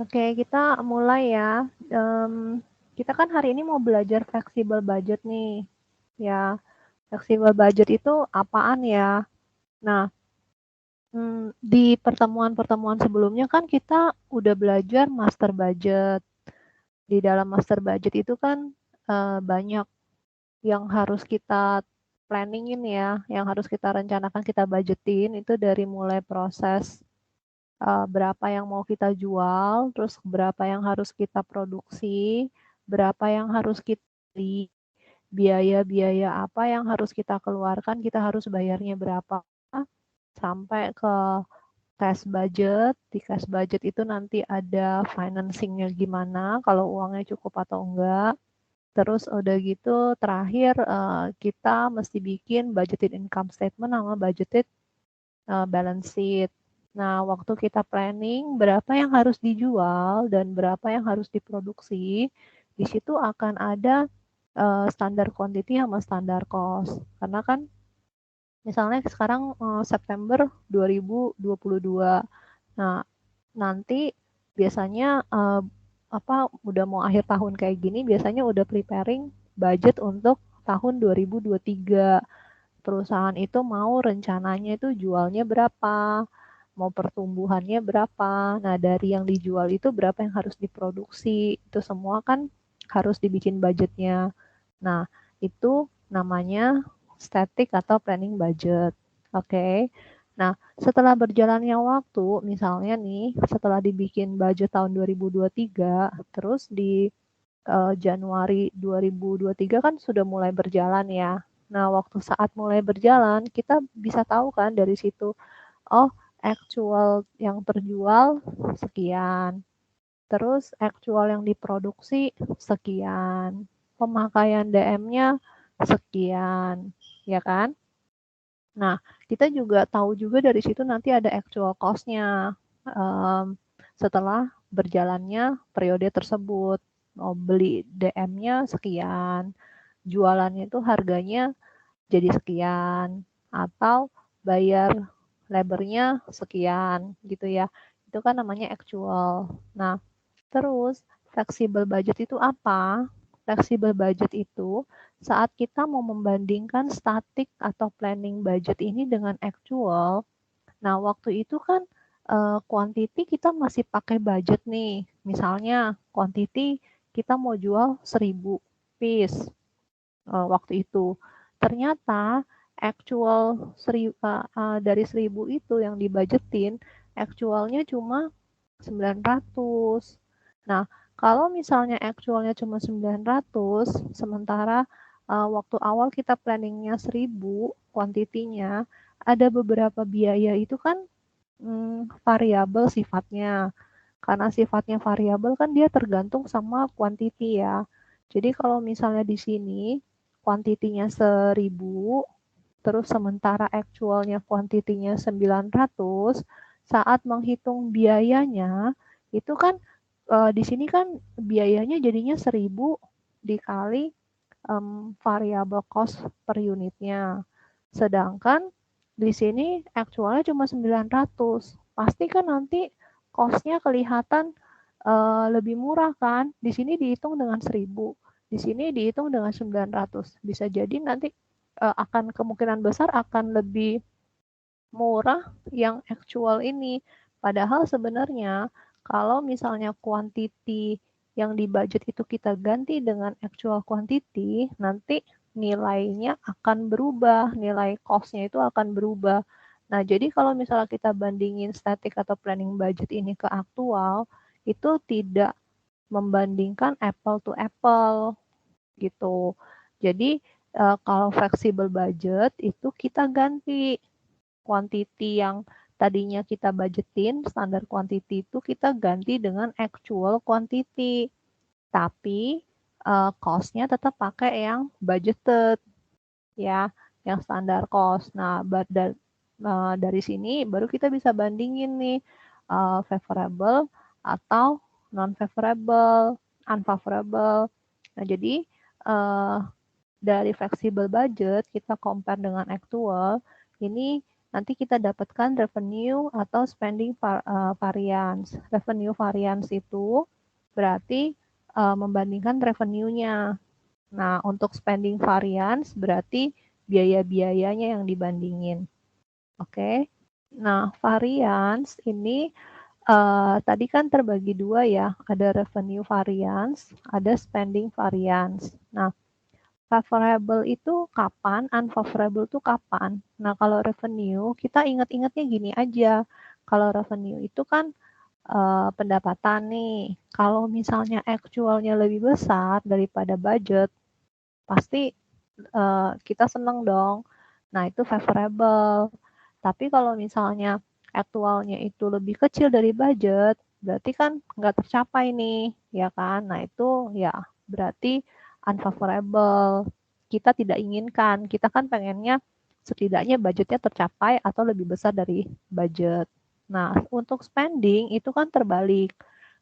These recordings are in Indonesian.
Oke, kita mulai ya. Kita kan hari ini mau belajar flexible budget nih. Ya, flexible budget itu apaan ya? Nah, di pertemuan-pertemuan sebelumnya kan kita udah belajar master budget. Di dalam master budget itu kan banyak yang harus kita planningin ya, yang harus kita rencanakan, kita budgetin itu dari mulai proses berapa yang mau kita jual, terus berapa yang harus kita produksi, berapa yang harus kita beli, biaya-biaya apa yang harus kita keluarkan, kita harus bayarnya berapa, sampai ke cash budget. Di cash budget itu nanti ada financingnya gimana, kalau uangnya cukup atau enggak. Terus udah gitu terakhir kita mesti bikin budgeted income statement sama budgeted balance sheet. Nah, waktu kita planning berapa yang harus dijual dan berapa yang harus diproduksi, di situ akan ada standar quantity sama standar cost. Karena kan misalnya sekarang September 2022. Nah, nanti biasanya udah mau akhir tahun kayak gini biasanya udah preparing budget untuk tahun 2023. Perusahaan itu mau rencananya itu jualnya berapa, mau pertumbuhannya berapa. Nah, dari yang dijual itu berapa yang harus diproduksi. Itu semua kan harus dibikin budgetnya. Nah, itu namanya static atau planning budget. Oke. Nah, setelah berjalannya waktu, misalnya nih, setelah dibikin budget tahun 2023, terus di Januari 2023 kan sudah mulai berjalan ya. Nah, waktu saat mulai berjalan, kita bisa tahu kan dari situ, oh, actual yang terjual sekian, terus actual yang diproduksi sekian, pemakaian DM-nya sekian, ya kan? Nah, kita juga tahu juga dari situ nanti ada actual cost-nya setelah berjalannya periode tersebut. Oh, beli DM-nya sekian, jualannya itu harganya jadi sekian, atau bayar labor-nya sekian gitu ya. Itu kan namanya actual. Nah, terus flexible budget itu apa? Flexible budget itu saat kita mau membandingkan static atau planning budget ini dengan actual. Nah, waktu itu kan quantity kita masih pakai budget nih. Misalnya quantity kita mau jual 1000 piece waktu itu. Ternyata actual dari 1000 itu yang dibudgetin, actualnya cuma 900. Nah, kalau misalnya actualnya cuma 900, sementara waktu awal kita planningnya 1000, kuantitinya, ada beberapa biaya itu kan variabel sifatnya. Karena sifatnya variabel kan dia tergantung sama kuantiti ya. Jadi kalau misalnya di sini kuantitinya 1000, terus sementara actualnya kuantitinya 900, saat menghitung biayanya, itu kan di sini kan biayanya jadinya 1000 dikali variable cost per unitnya. Sedangkan di sini actualnya cuma 900. Pasti kan nanti cost-nya kelihatan lebih murah kan. Di sini dihitung dengan 1000, di sini dihitung dengan 900. Bisa jadi nanti akan kemungkinan besar akan lebih murah yang actual ini. Padahal sebenarnya kalau misalnya quantity yang di budget itu kita ganti dengan actual quantity, nanti nilainya akan berubah, nilai cost-nya itu akan berubah. Nah, jadi kalau misalnya kita bandingin static atau planning budget ini ke aktual, itu tidak membandingkan apple to apple gitu. Jadi kalau flexible budget itu kita ganti quantity yang tadinya kita budgetin, standar quantity itu kita ganti dengan actual quantity. Tapi cost-nya tetap pakai yang budgeted ya, yang standar cost. Nah, dari sini baru kita bisa bandingin nih favorable atau non-favorable, unfavorable. Nah, jadi dari flexible budget kita compare dengan actual, ini nanti kita dapatkan revenue atau spending variance. Revenue variance itu berarti membandingkan revenue-nya. Nah, untuk spending variance berarti biaya-biayanya yang dibandingin. Oke. Nah, variance ini tadi kan terbagi dua ya, ada revenue variance, ada spending variance. Nah, favorable itu kapan, unfavorable itu kapan. Nah, kalau revenue, kita ingat-ingatnya gini aja. Kalau revenue itu kan pendapatan nih. Kalau misalnya actualnya lebih besar daripada budget, pasti kita seneng dong. Nah, itu favorable. Tapi kalau misalnya aktualnya itu lebih kecil dari budget, berarti kan nggak tercapai nih, ya kan? Nah, itu ya berarti unfavorable. Kita tidak inginkan, kita kan pengennya setidaknya budgetnya tercapai atau lebih besar dari budget. Nah, untuk spending itu kan terbalik.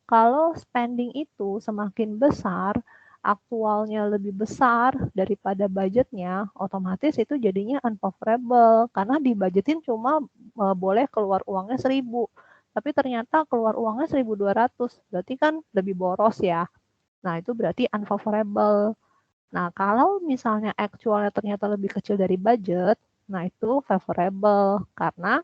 Kalau spending itu semakin besar, aktualnya lebih besar daripada budgetnya, otomatis itu jadinya unfavorable karena dibudgetin cuma boleh keluar uangnya 1.000, tapi ternyata keluar uangnya 1.200, berarti kan lebih boros ya. Nah, itu berarti unfavorable. Nah, kalau misalnya actualnya ternyata lebih kecil dari budget, nah itu favorable karena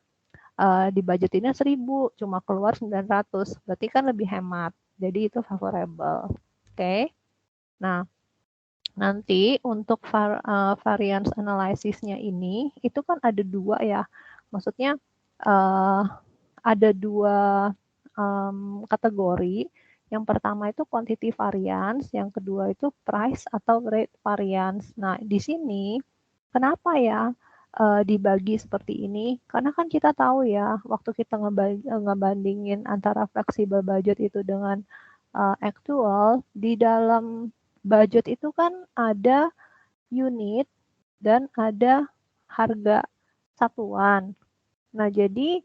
dibudgetinnya 1.000, cuma keluar 900, berarti kan lebih hemat. Jadi itu favorable. Oke. Nah, nanti untuk variance analysisnya ini, itu kan ada dua ya. Maksudnya ada dua kategori. Yang pertama itu quantity variance, yang kedua itu price atau rate variance. Nah, di sini kenapa ya dibagi seperti ini? Karena kan kita tahu ya, waktu kita ngebandingin antara flexible budget itu dengan actual, di dalam budget itu kan ada unit dan ada harga satuan. Nah, jadi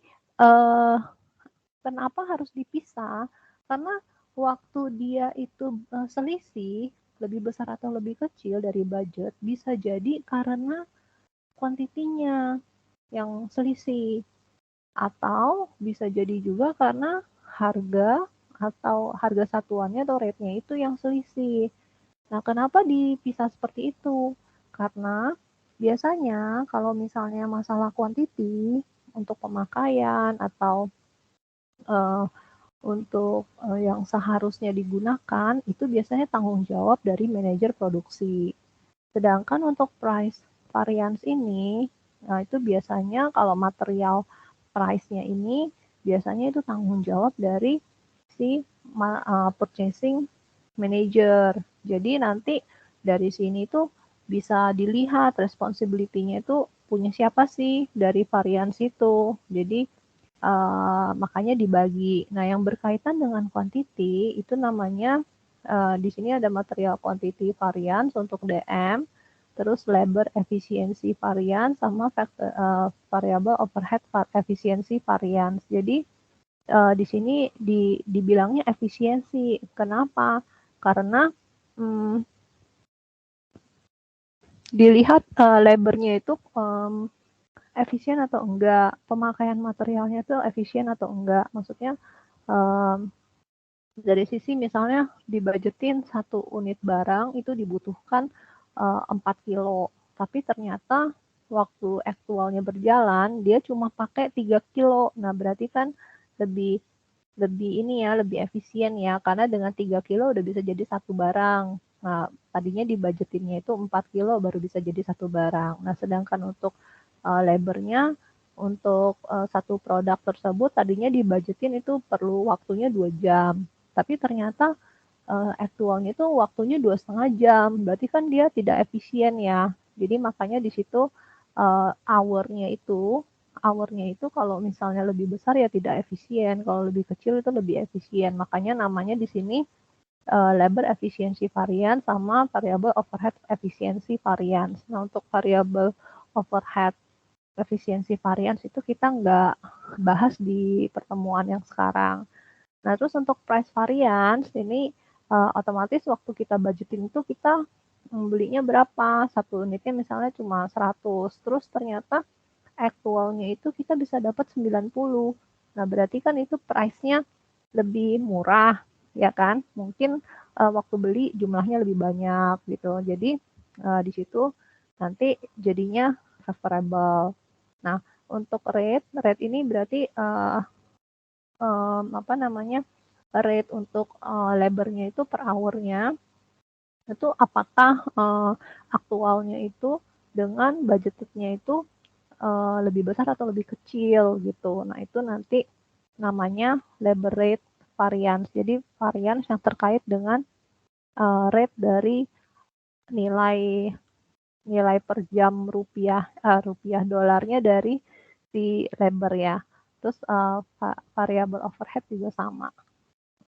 kenapa harus dipisah? Karena waktu dia itu selisih lebih besar atau lebih kecil dari budget, bisa jadi karena kuantitinya yang selisih, atau bisa jadi juga karena harga atau harga satuannya atau rate-nya itu yang selisih. Nah, kenapa dipisah seperti itu? Karena biasanya kalau misalnya masalah quantity untuk pemakaian atau untuk yang seharusnya digunakan itu biasanya tanggung jawab dari manajer produksi. Sedangkan untuk price variance ini, nah itu biasanya kalau material price-nya ini biasanya itu tanggung jawab dari si purchasing manager. Jadi nanti dari sini tuh bisa dilihat responsibility-nya itu punya siapa sih dari variance itu. Jadi makanya dibagi. Nah, yang berkaitan dengan quantity itu namanya di sini ada material quantity variance untuk DM, terus labor efficiency variance sama variable overhead efficiency variance. Jadi di sini dibilangnya efisiensi. Kenapa? Karena dilihat labornya itu efisien atau enggak, pemakaian materialnya itu efisien atau enggak. Maksudnya dari sisi misalnya dibudgetin 1 unit barang itu dibutuhkan 4 kilo, tapi ternyata waktu aktualnya berjalan dia cuma pakai 3 kilo. Nah, berarti kan lebih ini ya, lebih efisien ya, karena dengan 3 kilo udah bisa jadi satu barang. Nah, tadinya dibudgetinnya itu 4 kilo baru bisa jadi satu barang. Nah, sedangkan untuk labornya untuk satu produk tersebut tadinya dibudgetin itu perlu waktunya 2 jam. Tapi ternyata aktualnya itu waktunya 2,5 jam. Berarti kan dia tidak efisien ya. Jadi makanya di situ hour-nya itu kalau misalnya lebih besar ya tidak efisien, kalau lebih kecil itu lebih efisien. Makanya namanya di sini labor efficiency variance sama variable overhead efficiency variance. Nah, untuk variable overhead efficiency variance itu kita nggak bahas di pertemuan yang sekarang. Nah, terus untuk price variance ini otomatis waktu kita budgeting itu kita belinya berapa? Satu unitnya misalnya cuma 100. Terus ternyata aktualnya itu kita bisa dapat 90. Nah, berarti kan itu price-nya lebih murah, ya kan? Mungkin waktu beli jumlahnya lebih banyak gitu. Jadi di situ nanti jadinya favorable. Nah, untuk rate ini berarti apa namanya? Rate untuk labor-nya itu per hour-nya itu apakah aktualnya itu dengan budgetnya itu lebih besar atau lebih kecil gitu. Nah, itu nanti namanya labor rate variance. Jadi variance yang terkait dengan rate dari nilai nilai per jam rupiah dolarnya dari si labor ya. Terus variable overhead juga sama.